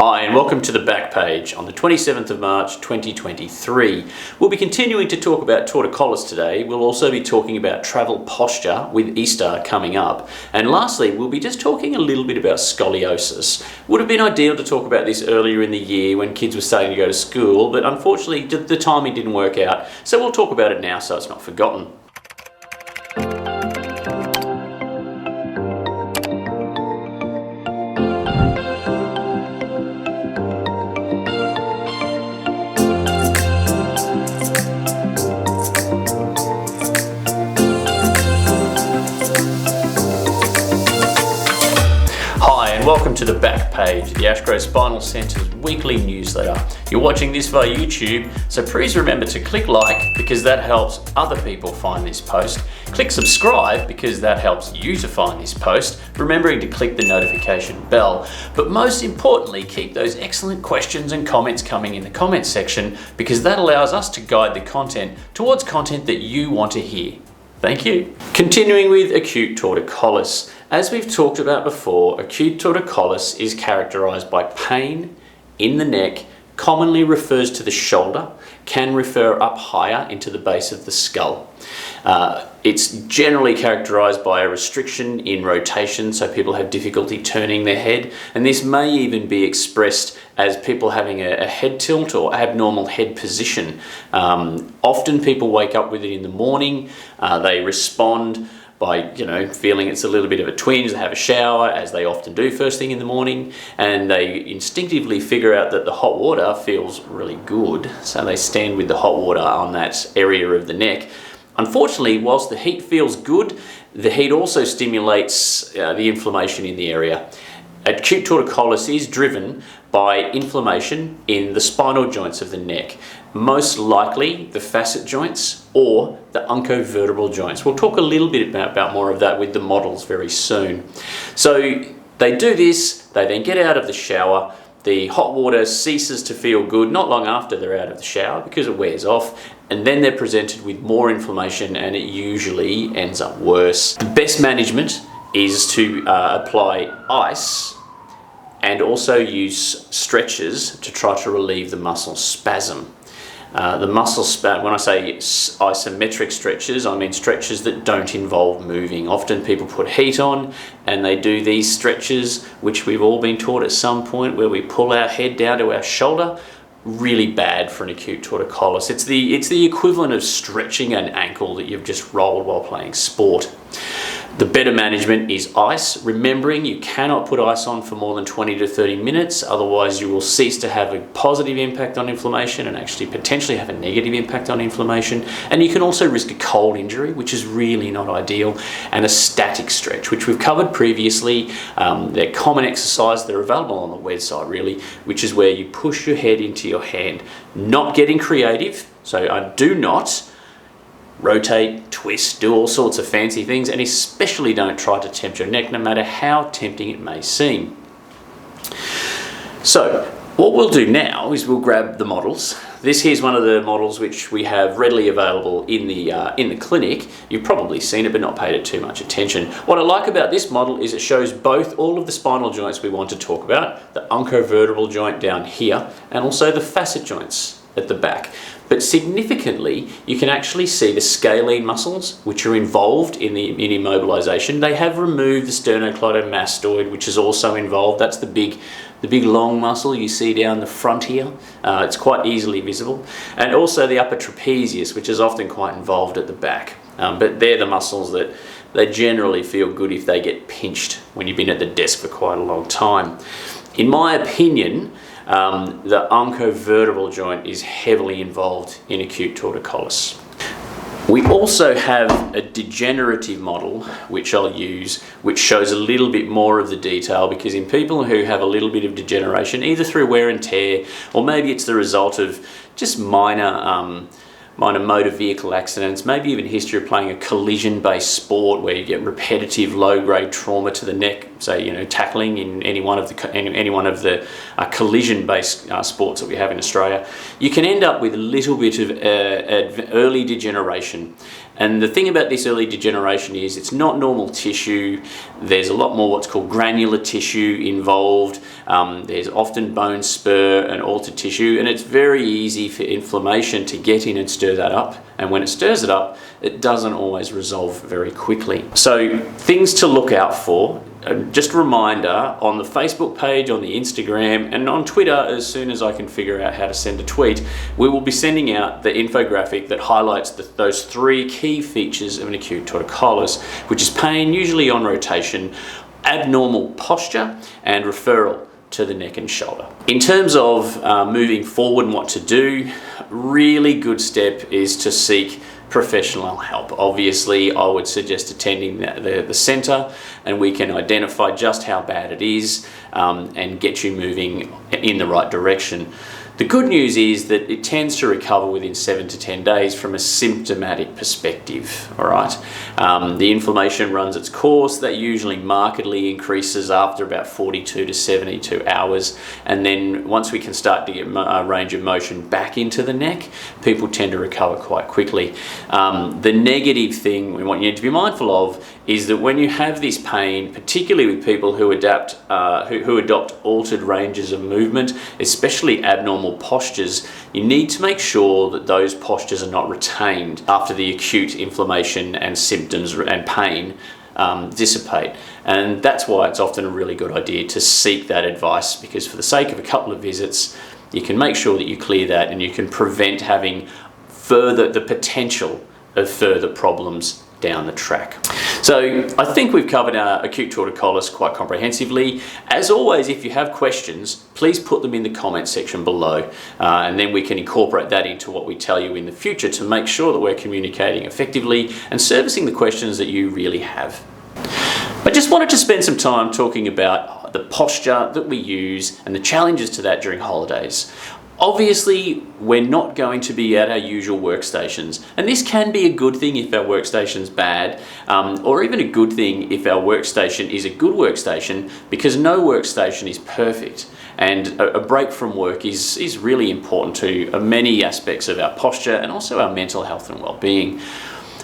Hi and welcome to the back page on the 27th of March 2023. We'll be continuing to talk about torticolis today. We'll also be talking about travel posture with Easter coming up. And lastly, we'll be just talking a little bit about scoliosis. Would have been ideal to talk about this earlier in the year when kids were starting to go to school, but unfortunately the timing didn't work out. So we'll talk about it now so it's not forgotten. Welcome to the back page, the Ashgrove Spinal Centre's weekly newsletter. You're watching this via YouTube, so please remember to click like because that helps other people find this post. Click subscribe because that helps you to find this post, remembering to click the notification bell. But most importantly, keep those excellent questions and comments coming in the comments section because that allows us to guide the content towards content that you want to hear. Thank you. Continuing with acute torticolis. As we've talked about before, acute torticolis is characterized by pain in the neck, commonly refers to the shoulder, can refer up higher into the base of the skull. It's generally characterized by a restriction in rotation, so people have difficulty turning their head, and this may even be expressed as people having a head tilt or abnormal head position. Often people wake up with it in the morning, they respond by feeling it's a little bit of a twinge. They have a shower, as they often do first thing in the morning, and they instinctively figure out that the hot water feels really good, so they stand with the hot water on that area of the neck. Unfortunately, whilst the heat feels good, the heat also stimulates the inflammation in the area. Acute torticolis is driven by inflammation in the spinal joints of the neck, most likely the facet joints or the uncovertebral joints. We'll talk a little bit about more of that with the models very soon. So they do this, they then get out of the shower, the hot water ceases to feel good not long after they're out of the shower because it wears off, and then they're presented with more inflammation and it usually ends up worse. The best management is to apply ice and also use stretches to try to relieve the muscle spasm. The muscle spasm, when I say isometric stretches, I mean stretches that don't involve moving. Often people put heat on and they do these stretches, which we've all been taught at some point, where we pull our head down to our shoulder. Really bad for an acute torticolis. It's the equivalent of stretching an ankle that you've just rolled while playing sport. The better management is ice, remembering you cannot put ice on for more than 20 to 30 minutes, otherwise you will cease to have a positive impact on inflammation and actually potentially have a negative impact on inflammation. And you can also risk a cold injury, which is really not ideal, and a static stretch, which we've covered previously. They're common exercises, they're available on the website really, which is where you push your head into your hand. Not getting creative, so I do not rotate, twist, do all sorts of fancy things, and especially don't try to tempt your neck, no matter how tempting it may seem. So what we'll do now is we'll grab the models. This here's one of the models which we have readily available in the clinic. You've probably seen it but not paid it too much attention. What I like about this model is it shows both all of the spinal joints we want to talk about, the uncovertebral joint down here and also the facet joints at the back. But significantly, you can actually see the scalene muscles, which are involved in immobilization. They have removed the sternocleidomastoid, which is also involved. That's the big long muscle you see down the front here. It's quite easily visible. And also the upper trapezius, which is often quite involved at the back. But they're the muscles that they generally feel good if they get pinched when you've been at the desk for quite a long time. In my opinion, the uncovertebral joint is heavily involved in acute torticolis. We also have a degenerative model, which I'll use, which shows a little bit more of the detail, because in people who have a little bit of degeneration, either through wear and tear, or maybe it's the result of just minor motor vehicle accidents, maybe even history of playing a collision-based sport where you get repetitive low-grade trauma to the neck, say tackling in any one of the collision-based sports that we have in Australia, you can end up with a little bit of early degeneration. And the thing about this early degeneration is it's not normal tissue. There's a lot more what's called granular tissue involved. There's often bone spur and altered tissue, and it's very easy for inflammation to get in and stir that up. And when it stirs it up, it doesn't always resolve very quickly. So things to look out for. Just a reminder, on the Facebook page, on the Instagram, and on Twitter, as soon as I can figure out how to send a tweet, we will be sending out the infographic that highlights those 3 key features of an acute torticolis, which is pain, usually on rotation, abnormal posture, and referral to the neck and shoulder. In terms of moving forward and what to do, really good step is to seek professional help. Obviously, I would suggest attending the centre, and we can identify just how bad it is and get you moving in the right direction. The good news is that it tends to recover within 7 to 10 days from a symptomatic perspective, all right? The inflammation runs its course. That usually markedly increases after about 42 to 72 hours. And then once we can start to get a range of motion back into the neck, people tend to recover quite quickly. The negative thing we want you to be mindful of is that when you have this pain, particularly with people who adopt altered ranges of movement, especially abnormal postures, you need to make sure that those postures are not retained after the acute inflammation and symptoms and pain dissipate. And that's why it's often a really good idea to seek that advice, because for the sake of a couple of visits, you can make sure that you clear that and you can prevent having the potential of further problems down the track. So I think we've covered our acute torticolis quite comprehensively. As always, if you have questions, please put them in the comment section below, and then we can incorporate that into what we tell you in the future to make sure that we're communicating effectively and servicing the questions that you really have. I just wanted to spend some time talking about the posture that we use and the challenges to that during holidays. Obviously, we're not going to be at our usual workstations, and this can be a good thing if our workstation's bad, or even a good thing if our workstation is a good workstation, because no workstation is perfect, and a break from work is really important to many aspects of our posture and also our mental health and well-being.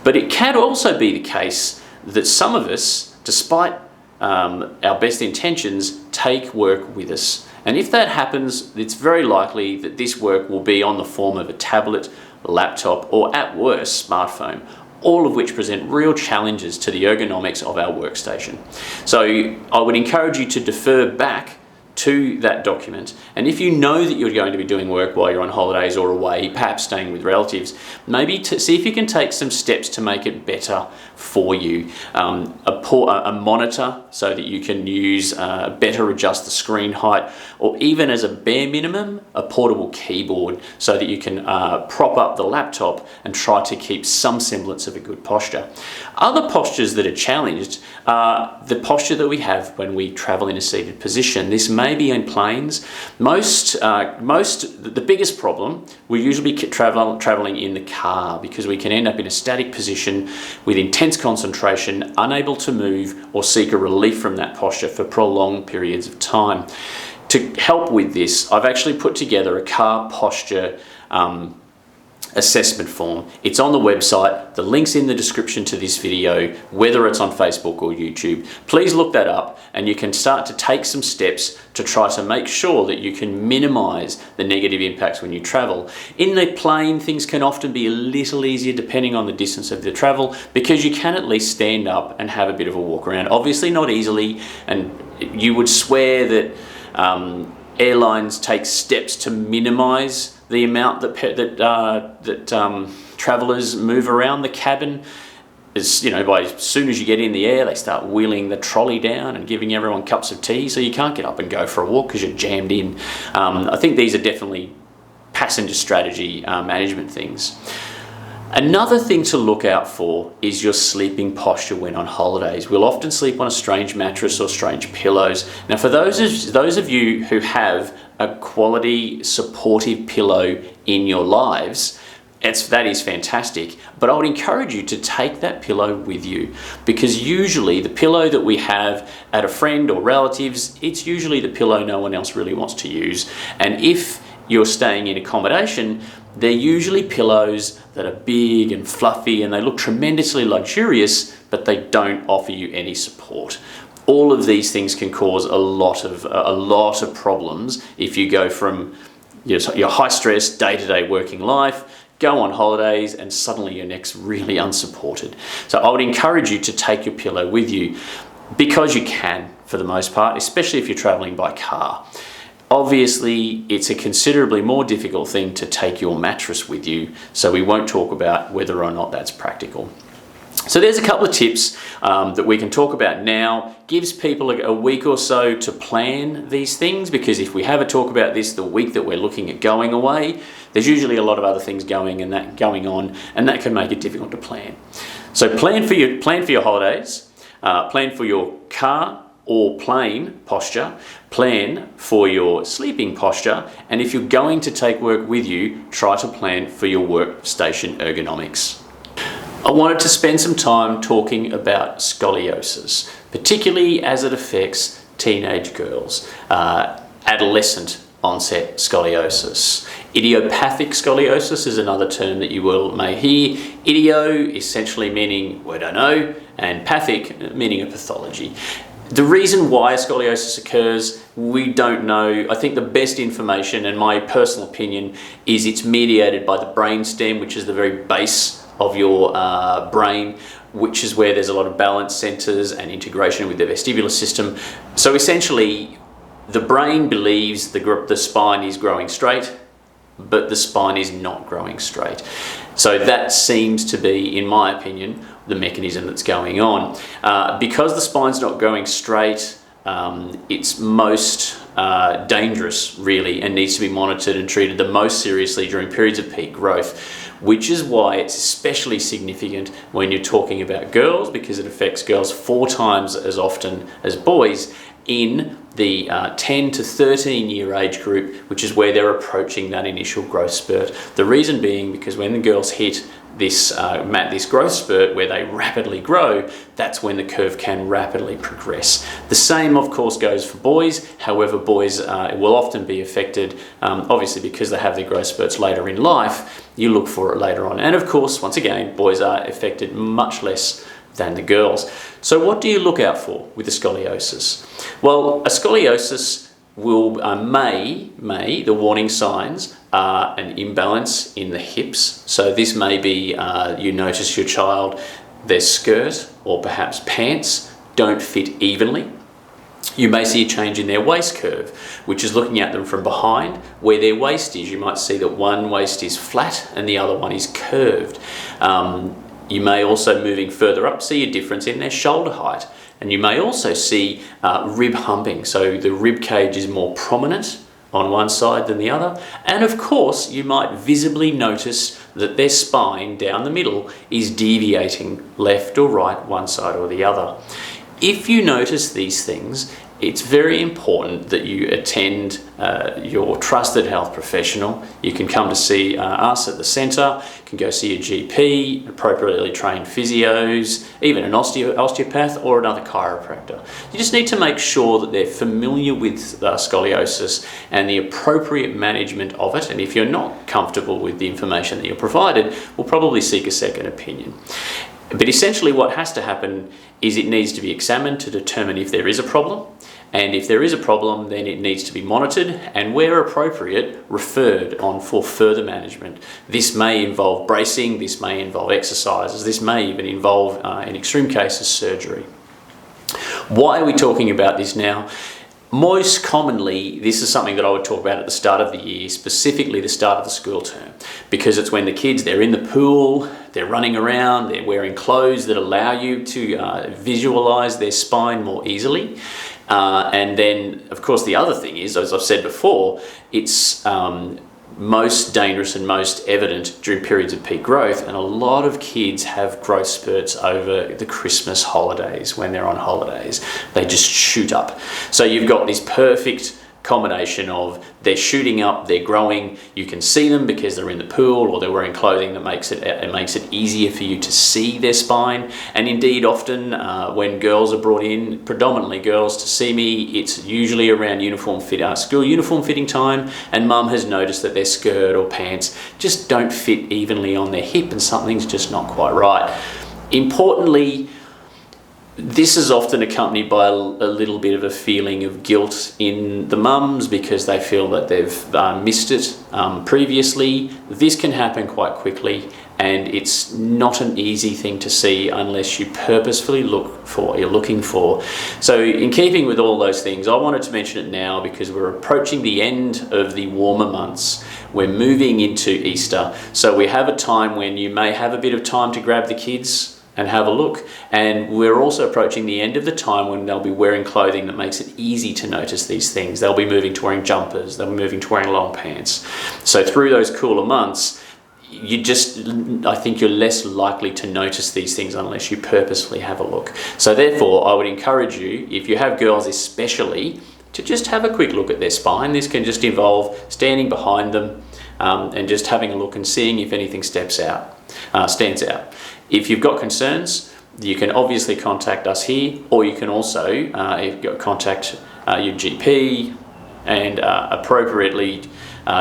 But it can also be the case that some of us, despite our best intentions, take work with us. And if that happens, it's very likely that this work will be on the form of a tablet, laptop, or at worst, smartphone, all of which present real challenges to the ergonomics of our workstation. So I would encourage you to defer back to that document, and if you know that you're going to be doing work while you're on holidays or away, perhaps staying with relatives, maybe to see if you can take some steps to make it better for you. A monitor so that you can use better adjust the screen height, or even as a bare minimum, a portable keyboard so that you can prop up the laptop and try to keep some semblance of a good posture. Other postures that are challenged are the posture that we have when we travel in a seated position. This may be in planes. The biggest problem, we usually be traveling in the car, because we can end up in a static position with intense concentration, unable to move or seek a relief from that posture for prolonged periods of time. To help with this, I've actually put together a car posture assessment form. It's on the website. The link's in the description to this video, whether it's on Facebook or YouTube. Please look that up, and you can start to take some steps to try to make sure that you can minimize the negative impacts when you travel. In the plane, things can often be a little easier depending on the distance of the travel, because you can at least stand up and have a bit of a walk around. Obviously not easily, and you would swear that airlines take steps to minimize the amount that travelers move around the cabin. As soon as you get in the air, they start wheeling the trolley down and giving everyone cups of tea, so you can't get up and go for a walk because you're jammed in. I think these are definitely passenger strategy management things. Another thing to look out for is your sleeping posture when on holidays. We'll often sleep on a strange mattress or strange pillows. Now, for those of you who have a quality supportive pillow in your lives, that is fantastic, but I would encourage you to take that pillow with you, because usually the pillow that we have at a friend or relatives, it's usually the pillow no one else really wants to use. And if you're staying in accommodation, they're usually pillows that are big and fluffy and they look tremendously luxurious, but they don't offer you any support. All of these things can cause a lot of problems if you go from your high stress day-to-day working life, go on holidays, and suddenly your neck's really unsupported. So I would encourage you to take your pillow with you, because you can for the most part, especially if you're traveling by car. Obviously, it's a considerably more difficult thing to take your mattress with you, so we won't talk about whether or not that's practical. So there's a couple of tips that we can talk about now. Gives people a week or so to plan these things, because if we have a talk about this the week that we're looking at going away, there's usually a lot of other things going on, and that can make it difficult to plan. So plan for your holidays, plan for your car or plane posture, plan for your sleeping posture, and if you're going to take work with you, try to plan for your workstation ergonomics. I wanted to spend some time talking about scoliosis, particularly as it affects teenage girls, adolescent onset scoliosis. Idiopathic scoliosis is another term that you may hear. Idio essentially meaning we don't know, and pathic meaning a pathology. The reason why scoliosis occurs, we don't know. I think the best information, and my personal opinion, is it's mediated by the brainstem, which is the very base of your brain, which is where there's a lot of balance centers and integration with the vestibular system. So essentially, the brain believes the spine is growing straight, but the spine is not growing straight. So that seems to be, in my opinion, the mechanism that's going on. Because the spine's not going straight, it's most dangerous, really, and needs to be monitored and treated the most seriously during periods of peak growth, which is why it's especially significant when you're talking about girls, because it affects girls 4 times as often as boys in the 10 to 13 year age group, which is where they're approaching that initial growth spurt. The reason being because when the girls hit this growth spurt where they rapidly grow, that's when the curve can rapidly progress. The same, of course, goes for boys. However, boys will often be affected, obviously because they have their growth spurts later in life. You look for it later on. And of course, once again, boys are affected much less than the girls. So what do you look out for with a scoliosis? Well, a scoliosis will the warning signs are an imbalance in the hips. So this may be you notice your child, their skirt or perhaps pants don't fit evenly. You may see a change in their waist curve, which is looking at them from behind where their waist is. You might see that one waist is flat and the other one is curved. You may also, moving further up, see a difference in their shoulder height. And you may also see rib humping. So the rib cage is more prominent on one side than the other. And of course, you might visibly notice that their spine down the middle is deviating left or right, one side or the other. If you notice these things, it's very important that you attend your trusted health professional. You can come to see us at the centre, you can go see a GP, appropriately trained physios, even an osteopath or another chiropractor. You just need to make sure that they're familiar with scoliosis and the appropriate management of it. And if you're not comfortable with the information that you're provided, we'll probably seek a second opinion. But essentially what has to happen is it needs to be examined to determine if there is a problem. And if there is a problem, then it needs to be monitored and, where appropriate, referred on for further management. This may involve bracing, this may involve exercises, this may even involve, in extreme cases, surgery. Why are we talking about this now? Most commonly, this is something that I would talk about at the start of the year, specifically the start of the school term, because it's when the kids, they're in the pool, they're running around, they're wearing clothes that allow you to visualize their spine more easily. And then, of course, the other thing is, as I've said before, it's most dangerous and most evident during periods of peak growth, and a lot of kids have growth spurts over the Christmas holidays. When they're on holidays, they just shoot up. So you've got this perfect combination of they're shooting up, they're growing, you can see them because they're in the pool or they're wearing clothing that makes it easier for you to see their spine. And indeed, often when girls are brought in, predominantly girls, to see me, it's usually around school uniform fitting time, and mum has noticed that their skirt or pants just don't fit evenly on their hip and something's just not quite right. Importantly, this is often accompanied by a little bit of a feeling of guilt in the mums because they feel that they've missed it previously. This can happen quite quickly, and it's not an easy thing to see unless you purposefully look for what you're looking for. So in keeping with all those things, I wanted to mention it now because we're approaching the end of the warmer months. We're moving into Easter, so we have a time when you may have a bit of time to grab the kids and have a look. And we're also approaching the end of the time when they'll be wearing clothing that makes it easy to notice these things. They'll be moving to wearing jumpers, they'll be moving to wearing long pants. So through those cooler months, I think you're less likely to notice these things unless you purposefully have a look. So therefore, I would encourage you, if you have girls especially, to just have a quick look at their spine. This can just involve standing behind them and just having a look and seeing if anything stands out. If you've got concerns, you can obviously contact us here, or you can also contact your GP and appropriately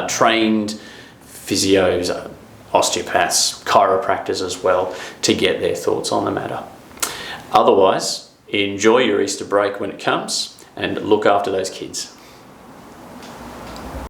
trained physios, osteopaths, chiropractors as well, to get their thoughts on the matter. Otherwise, enjoy your Easter break when it comes and look after those kids.